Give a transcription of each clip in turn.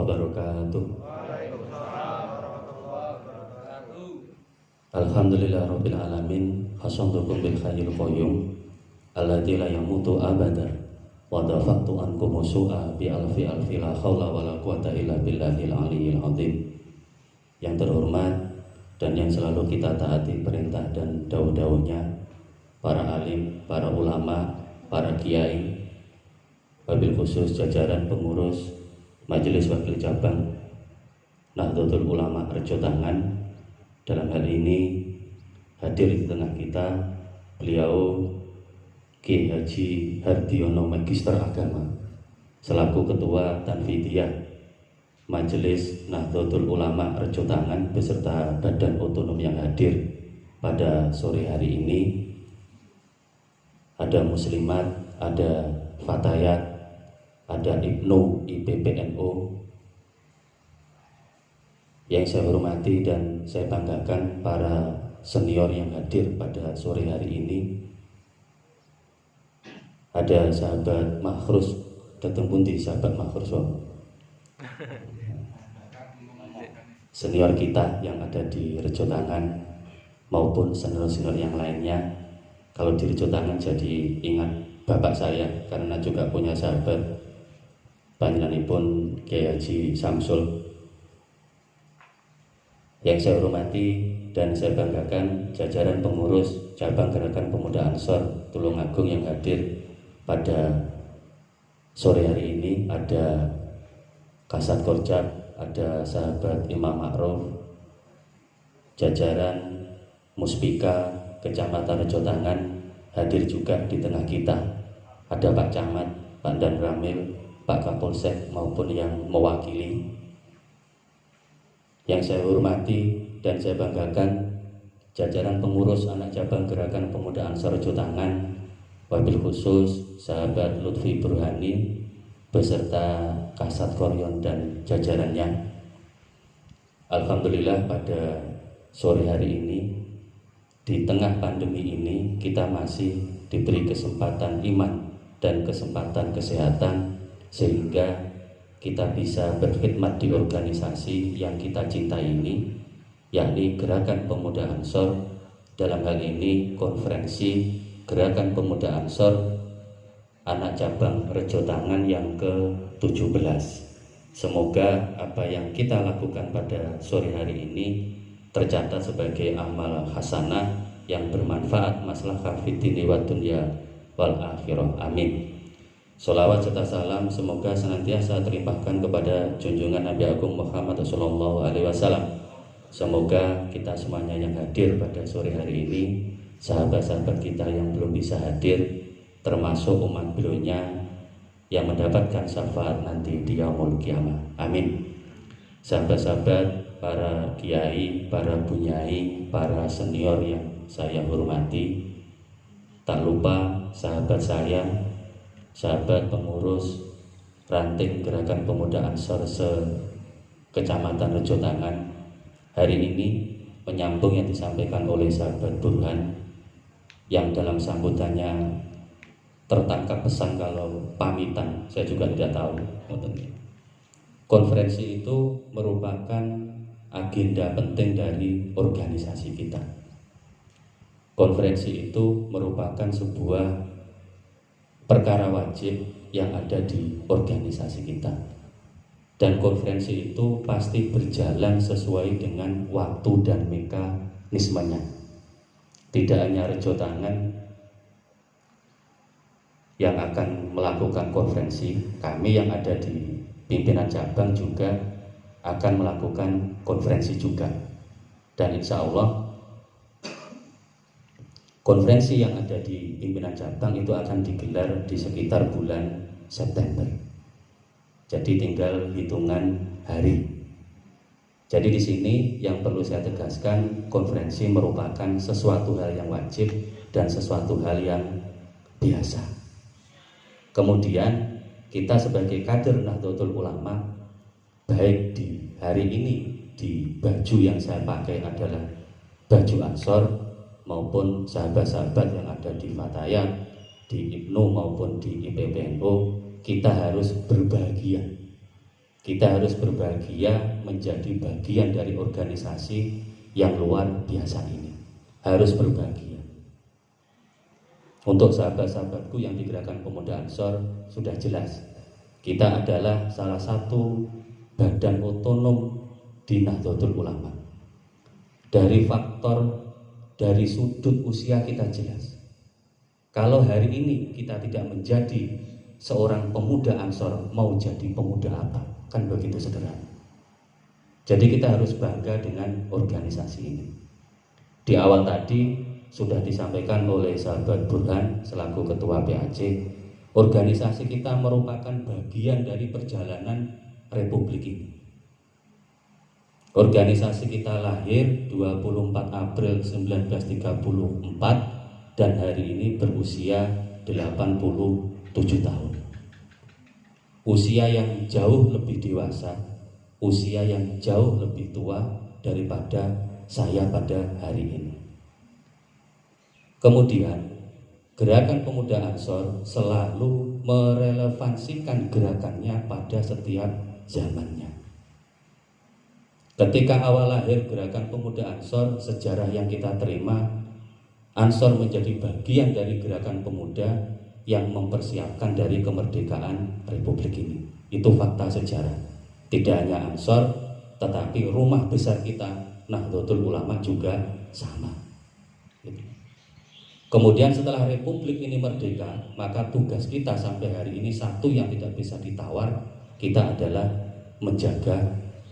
wabarakatuh. Alhamdulillah rabbil alamin, hasantukum bil khairil qayyum alladzi la yamutu abada wa dafa'tu ankum su'a bi alfi la haula wala quwata illa billahil aliyyil azim. Yang terhormat dan yang selalu kita taati perintah dan dawuh-dawuhnya para alim, para ulama, para kiai, wabil khusus jajaran pengurus Majelis Wakil Cabang Nahdlatul Ulama Rejo Tangan. Dalam hal ini hadir di tengah kita beliau Ki Haji Hardiono Magister Agama selaku Ketua Tanfidiyah Majelis Nahdlatul Ulama Rejo Tangan beserta Badan Otonom yang hadir pada sore hari ini. Ada muslimat, ada fatayat, ada Ibnu IPPNU. Yang saya hormati dan saya banggakan para senior yang hadir pada sore hari ini. Ada sahabat Makhrus, datang pundi sahabat Makhrus, senior kita yang ada di Rejo Tangan maupun senior-senior yang lainnya. Kalau di Rejo Tangan jadi ingat bapak saya karena juga punya sahabat panjenenganipun Kiai Haji Samsul. Yang saya hormati dan saya banggakan jajaran pengurus cabang Gerakan Pemuda Ansor Tulungagung yang hadir pada sore hari ini. Ada Kasat Korjab, ada sahabat Imam Ma'ruf, jajaran Muspika Kecamatan Rejo Tangan hadir juga di tengah kita. Ada Pak Camat, Pak Dan Ramil, Pak Kapolsek maupun yang mewakili. Yang saya hormati dan saya banggakan jajaran pengurus anak cabang Gerakan Pemuda Ansor Rejo Tangan, wabil khusus sahabat Lutfi Burhani beserta Kasat Koryon dan jajarannya. Alhamdulillah pada sore hari ini di tengah pandemi ini kita masih diberi kesempatan iman dan kesempatan kesehatan sehingga kita bisa berkhidmat di organisasi yang kita cintai ini, yakni Gerakan Pemuda Ansor. Dalam hal ini konferensi Gerakan Pemuda Ansor anak cabang Rejo Tangan yang ke-17. Semoga apa yang kita lakukan pada sore hari ini tercatat sebagai amal hasanah yang bermanfaat maslahah fid dini wad dunya wal akhirah. Amin. Sholawat serta salam semoga senantiasa terlimpahkan kepada junjungan Nabi Agung Muhammad Sallallahu Alaihi Wasallam. Semoga kita semuanya yang hadir pada sore hari ini, sahabat-sahabat kita yang belum bisa hadir, termasuk umat beliaunya yang mendapatkan syafaat nanti di yaumul kiamah. Amin. Sahabat-sahabat, para kiai, para bunyai, para senior yang saya hormati, tak lupa sahabat saya, sahabat pengurus ranting Gerakan Pemuda Ansor Kecamatan Rejo Tangan. Hari ini menyambung yang disampaikan oleh sahabat Burhan yang dalam sambutannya tertangkap pesan kalau pamitan, saya juga tidak tahu. Konferensi itu merupakan agenda penting dari organisasi kita. Konferensi itu merupakan sebuah perkara wajib yang ada di organisasi kita, dan konferensi itu pasti berjalan sesuai dengan waktu dan mekanismenya. Tidak hanya Rejo Tangan yang akan melakukan konferensi, kami yang ada di pimpinan cabang juga akan melakukan konferensi juga, dan insya Allah konferensi yang ada di pimpinan cabang itu akan digelar di sekitar bulan September. Jadi tinggal hitungan hari. Jadi di sini yang perlu saya tegaskan, konferensi merupakan sesuatu hal yang wajib dan sesuatu hal yang biasa. Kemudian kita sebagai kader Nahdlatul Ulama, baik di hari ini di baju yang saya pakai adalah baju Ansor, maupun sahabat-sahabat yang ada di Fatayat, di Ibnu maupun di IPPNU, kita harus berbahagia. Kita harus berbahagia menjadi bagian dari organisasi yang luar biasa ini. Harus berbahagia. Untuk sahabat-sahabatku yang di Gerakan Pemuda Ansor sudah jelas, kita adalah salah satu badan otonom di Nahdlatul Ulama. Dari faktor, dari sudut usia kita jelas. Kalau hari ini kita tidak menjadi seorang pemuda Ansor, mau jadi pemuda apa? Kan begitu sederhana. Jadi kita harus bangga dengan organisasi ini. Di awal tadi sudah disampaikan oleh sahabat Burhan selaku ketua PAC, organisasi kita merupakan bagian dari perjalanan Republik ini. Organisasi kita lahir 24 April 1934 dan hari ini berusia 87 tahun. Usia yang jauh lebih dewasa, usia yang jauh lebih tua daripada saya pada hari ini. Kemudian, Gerakan Pemuda Ansor selalu merelevansikan gerakannya pada setiap zamannya. Ketika awal lahir Gerakan Pemuda Ansor, sejarah yang kita terima, Ansor menjadi bagian dari gerakan pemuda yang mempersiapkan dari kemerdekaan Republik ini. Itu fakta sejarah. Tidak hanya Ansor, tetapi rumah besar kita Nahdlatul Ulama juga sama. Kemudian setelah Republik ini merdeka, maka tugas kita sampai hari ini satu yang tidak bisa ditawar, kita adalah menjaga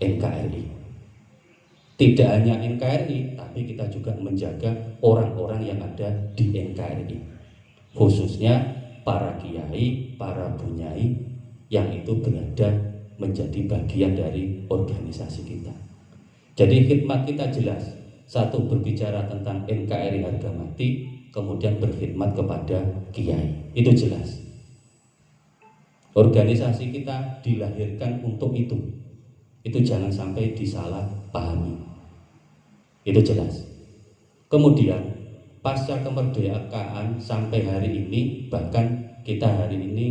NKRI. Tidak hanya NKRI, tapi kita juga menjaga orang-orang yang ada di NKRI, khususnya para kiai, para bunyai yang itu berada menjadi bagian dari organisasi kita. Jadi khidmat kita jelas, satu berbicara tentang NKRI harga mati, kemudian berkhidmat kepada kiai, itu jelas. Organisasi kita dilahirkan untuk itu jangan sampai disalah pahami, itu jelas. Kemudian pasca kemerdekaan sampai hari ini, bahkan kita hari ini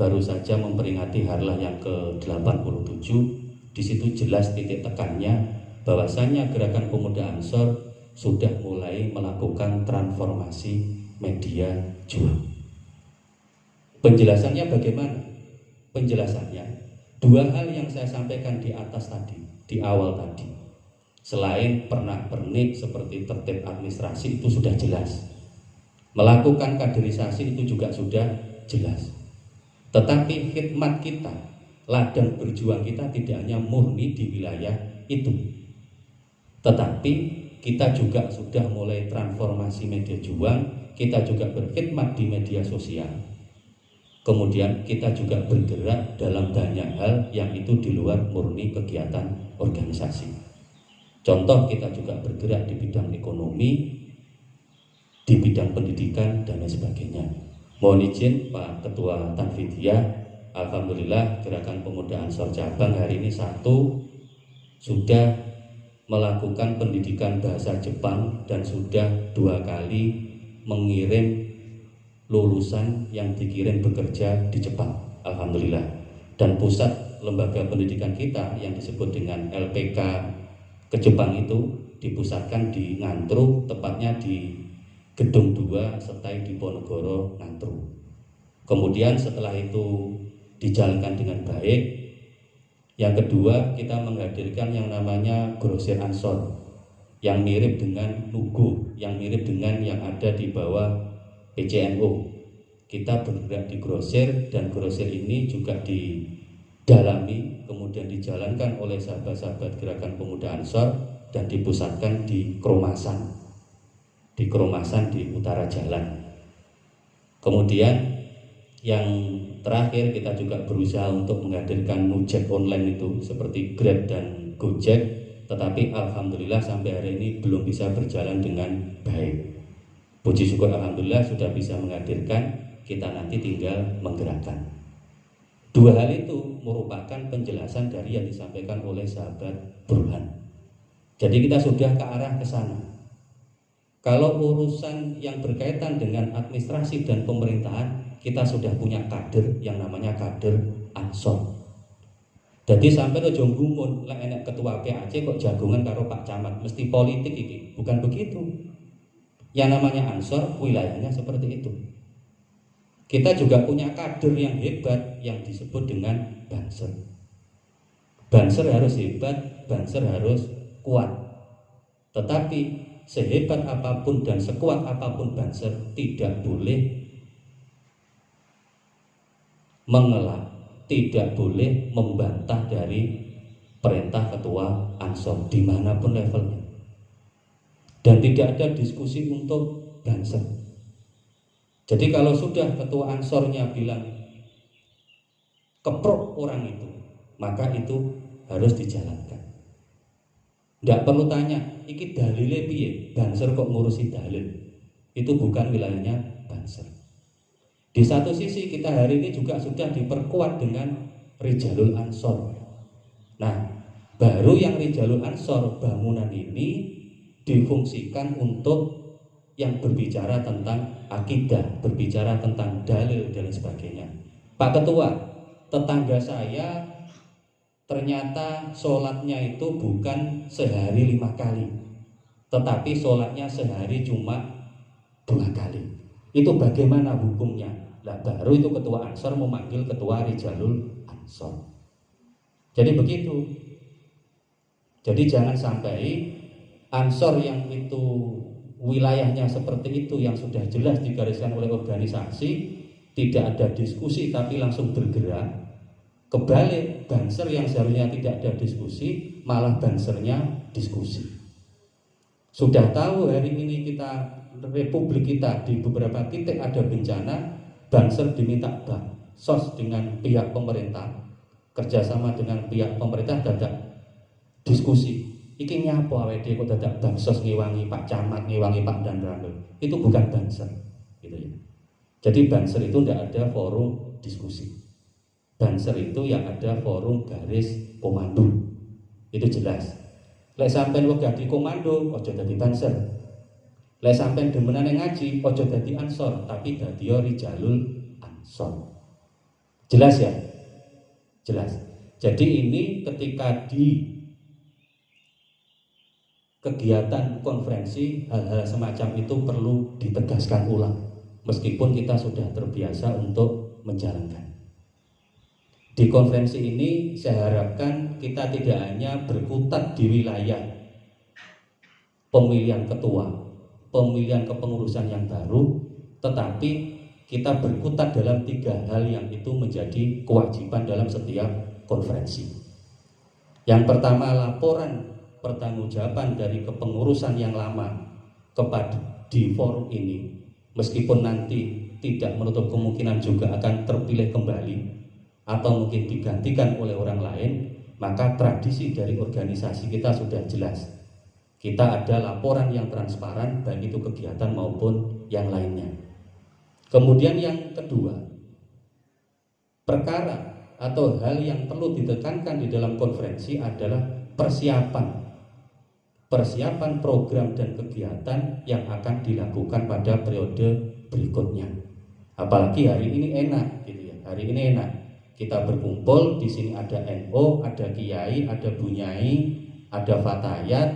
baru saja memperingati harlah yang ke-87. Di situ jelas titik tekannya bahwasanya Gerakan Pemuda Ansor sudah mulai melakukan transformasi media juang. Penjelasannya bagaimana? Penjelasannya dua hal yang saya sampaikan di atas tadi, di awal tadi. Selain pernak-pernik seperti tertib administrasi itu sudah jelas, melakukan kaderisasi itu juga sudah jelas. Tetapi khidmat kita, ladang berjuang kita tidak hanya murni di wilayah itu, tetapi kita juga sudah mulai transformasi media juang, kita juga berkhidmat di media sosial. Kemudian kita juga bergerak dalam banyak hal yang itu di luar murni kegiatan organisasi. Contoh, kita juga bergerak di bidang ekonomi, di bidang pendidikan, dan lain sebagainya. Mohon izin Pak Ketua Tanfidiyah, alhamdulillah Gerakan Pemuda Ansor Cabang hari ini sudah melakukan pendidikan bahasa Jepang dan sudah 2 kali mengirim lulusan yang dikirim bekerja di Jepang, alhamdulillah. Dan pusat lembaga pendidikan kita yang disebut dengan LPK ke Jepang itu dipusatkan di Ngantru, tepatnya di Gedung 2 Setai Diponegoro, Ngantru. Kemudian setelah itu dijalankan dengan baik, yang kedua kita menghadirkan yang namanya Grosir Ansor yang mirip dengan Nugo, yang mirip dengan yang ada di bawah PCNO. Kita bergerak di Grosir, dan Grosir ini juga didalami kemudian dijalankan oleh sahabat-sahabat Gerakan Pemuda Ansor dan dipusatkan di Kromasan di utara jalan. Kemudian yang terakhir kita juga berusaha untuk menghadirkan Nujek online itu seperti Grab dan Gojek, tetapi alhamdulillah sampai hari ini belum bisa berjalan dengan baik. Puji syukur alhamdulillah sudah bisa menghadirkan, kita nanti tinggal menggerakkan. Dua hal itu merupakan penjelasan dari yang disampaikan oleh sahabat Burhan. Jadi kita sudah ke arah ke sana. Kalau urusan yang berkaitan dengan administrasi dan pemerintahan, kita sudah punya kader yang namanya kader Ansor. Jadi sampai ojo gumun lek enek ketua PAC kok jagungan karo Pak Camat, mesti politik iki. Bukan begitu. Yang namanya Ansor wilayahnya seperti itu. Kita juga punya kader yang hebat yang disebut dengan Banser. Banser harus hebat, Banser harus kuat. Tetapi sehebat apapun dan sekuat apapun Banser tidak boleh mengelak, tidak boleh membantah dari perintah ketua Ansor dimanapun levelnya. Dan tidak ada diskusi untuk Banser. Jadi kalau sudah ketua Ansornya bilang keprok orang itu, maka itu harus dijalankan. Tidak perlu tanya, iki dalile piye? Banser kok ngurusi dalil? Itu bukan wilayahnya Banser. Di satu sisi kita hari ini juga sudah diperkuat dengan Rijalul Ansor. Nah, baru yang Rijalul Ansor bangunan ini difungsikan untuk yang berbicara tentang akidah, berbicara tentang dalil dan sebagainya. Pak Ketua, tetangga saya ternyata sholatnya itu bukan sehari 5 kali, tetapi sholatnya sehari cuma 2 kali. Itu bagaimana hukumnya? Nah, baru itu ketua Ansor memanggil ketua Rijalul Ansor. Jadi begitu. Jadi jangan sampai Ansor yang itu wilayahnya seperti itu yang sudah jelas digariskan oleh organisasi, tidak ada diskusi tapi langsung bergerak. Kebalik, Banser yang seharusnya tidak ada diskusi, malah Bansernya diskusi. Sudah tahu hari ini kita, Republik kita di beberapa titik ada bencana, Banser diminta bansos dengan pihak pemerintah, kerjasama dengan pihak pemerintah, dadak diskusi. Iki nyapa awake dhewe kok dadak bansos ngewangi Pak Camat, ngewangi Pak Dan Ramil. Itu bukan Banser, gitu ya. Jadi Banser itu tidak ada forum diskusi. Banser itu yang ada forum garis komando. Itu jelas. Lek sampean wegah di komando, ojo dadi Banser. Lek sampean demenane ngaji, ojo dadi Ansor, tapi dadi Rijalul Ansor. Jelas ya? Jelas. Jadi ini ketika di kegiatan konferensi, hal-hal semacam itu perlu ditegaskan ulang, meskipun kita sudah terbiasa untuk menjalankan. Di konferensi ini saya harapkan kita tidak hanya berkutat di wilayah pemilihan ketua, pemilihan kepengurusan yang baru, tetapi kita berkutat dalam 3 hal yang itu menjadi kewajiban dalam setiap konferensi. Yang pertama, laporan pertanggungjawaban dari kepengurusan yang lama kepada di forum ini, meskipun nanti tidak menutup kemungkinan juga akan terpilih kembali atau mungkin digantikan oleh orang lain, maka tradisi dari organisasi kita sudah jelas. Kita ada laporan yang transparan, baik itu kegiatan maupun yang lainnya. Kemudian yang kedua, perkara atau hal yang perlu ditekankan di dalam konferensi adalah persiapan program dan kegiatan yang akan dilakukan pada periode berikutnya. Apalagi hari ini enak, gitu ya. Hari ini enak. Kita berkumpul di sini, ada NO, ada Kiai, ada Bunyai, ada Fatayat,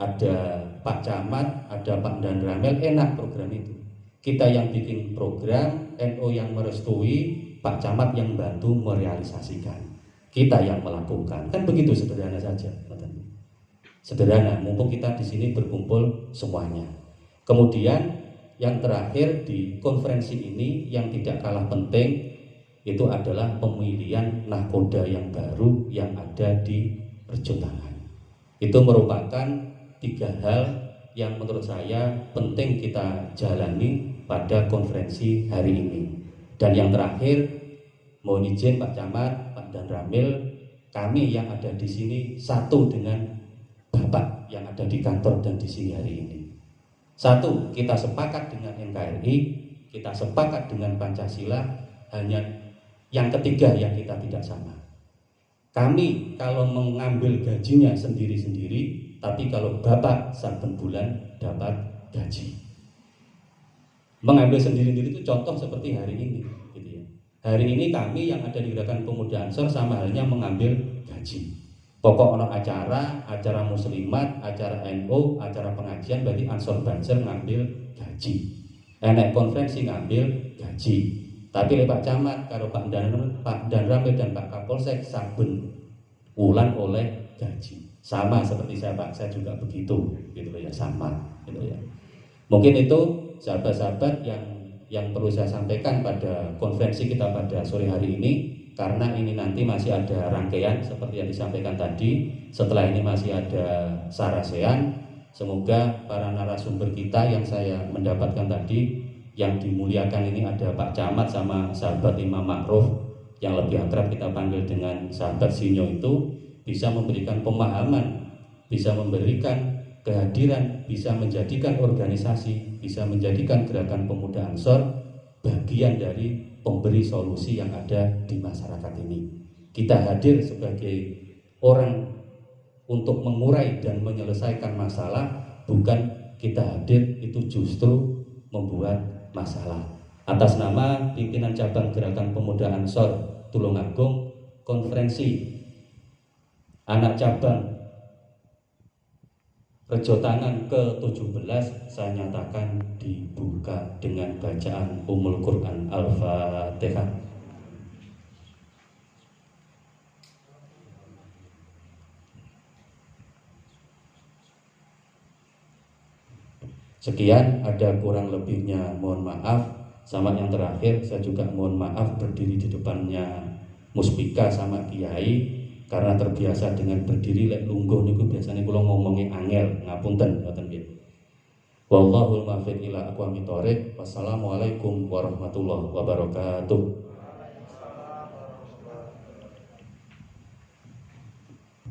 ada Pak Camat, ada Pak Dan Ramil. Enak program itu. Kita yang bikin program, NO yang merestui, Pak Camat yang bantu merealisasikan. Kita yang melakukan. Kan begitu, sederhana saja. Sederhana, mumpung kita di sini berkumpul semuanya. Kemudian yang terakhir di konferensi ini yang tidak kalah penting itu adalah pemilihan nahkoda yang baru yang ada di Perjuangan. Itu merupakan 3 hal yang menurut saya penting kita jalani pada konferensi hari ini. Dan yang terakhir, mohon izin Pak Camat, Pak Dan Ramil, kami yang ada di sini satu dengan Bapak yang ada di kantor dan di sini hari ini. Satu, kita sepakat dengan NKRI, kita sepakat dengan Pancasila, hanya yang ketiga yang kita tidak sama. Kami kalau mengambil gajinya sendiri-sendiri, tapi kalau Bapak saben bulan dapat gaji. Mengambil sendiri-sendiri itu contoh seperti hari ini, gitu ya. Hari ini kami yang ada di Gerakan Pemuda Ansor sama halnya mengambil gaji. Pokok ono acara muslimat, acara NU, acara pengajian, berarti Ansor Banser ngambil gaji. Enek konferensi ngambil gaji. Tapi Pak Camat karo Pak Danramil dan Pak Kapolsek saben wulan oleh gaji. Sama seperti saya Pak, saya juga begitu, gitu ya, sama, gitu ya. Mungkin itu sahabat-sahabat yang perlu saya sampaikan pada konferensi kita pada sore hari ini, karena ini nanti masih ada rangkaian seperti yang disampaikan tadi. Setelah ini masih ada sarasean. Semoga para narasumber kita yang saya mendapatkan tadi, yang dimuliakan ini ada Pak Camat sama sahabat Imam Ma'ruf, yang lebih akrab kita panggil dengan sahabat Sinyo itu, bisa memberikan pemahaman, bisa memberikan kehadiran, bisa menjadikan organisasi, bisa menjadikan Gerakan Pemuda Ansor bagian dari pemberi solusi yang ada di masyarakat ini. Kita hadir sebagai orang untuk mengurai dan menyelesaikan masalah, bukan kita hadir itu justru membuat masalah. Atas nama pimpinan cabang Gerakan Pemuda Ansor Tulungagung, konferensi anak cabang Rejo Tangan ke-17 saya nyatakan dibuka dengan bacaan Ummul Quran Al-Fatihah. Sekian, ada kurang lebihnya mohon maaf. Sama yang terakhir, saya juga mohon maaf berdiri di depannya Muspika sama Kiai, karena terbiasa dengan berdiri lek lungguh niku biasanya kula ngomongin angel, ngapunten ngoten nggih. Wallahul muwaffiq ila aqwamit thoriq. Wassalamualaikum warahmatullahi wabarakatuh.